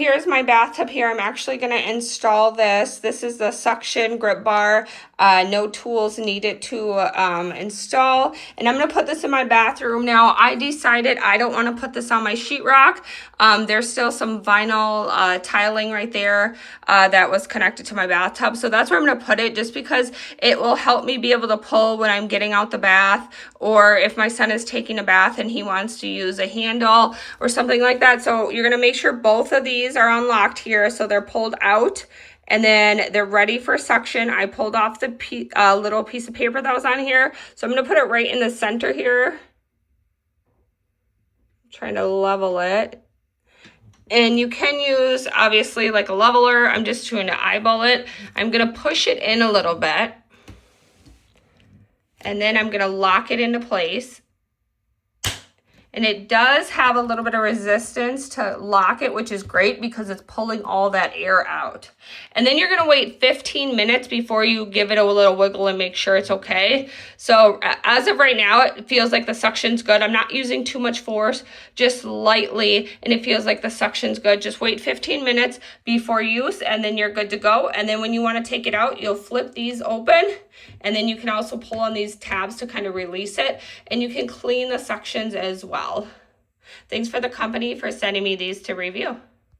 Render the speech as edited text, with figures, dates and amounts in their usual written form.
Here's my bathtub here. I'm actually going to install this. This is the suction grip bar. No tools needed to install. And I'm going to put this in my bathroom. Now, I decided I don't want to put this on my sheetrock. There's still some vinyl tiling right there that was connected to my bathtub. So that's where I'm going to put it, just because it will help me be able to pull when I'm getting out the bath, or if my son is taking a bath and he wants to use a handle or something like that. So you're going to make sure both of these are unlocked here, so they're pulled out and then they're ready for suction. I pulled off the little piece of paper that was on here, so I'm going to put it right in the center here. I'm trying to level it. And you can use, obviously, like a leveler. I'm just trying to eyeball it. I'm going to push it in a little bit, and then I'm going to lock it into place. And it does have a little bit of resistance to lock it, which is great because it's pulling all that air out. And then you're going to wait 15 minutes before you give it a little wiggle and make sure it's okay. So as of right now, it feels like the suction's good. I'm not using too much force, just lightly, and it feels like the suction's good. Just wait 15 minutes before use, and then you're good to go. And then when you want to take it out, you'll flip these open, and then you can also pull on these tabs to kind of release it, and you can clean the suctions as well. Thanks for the company for sending me these to review.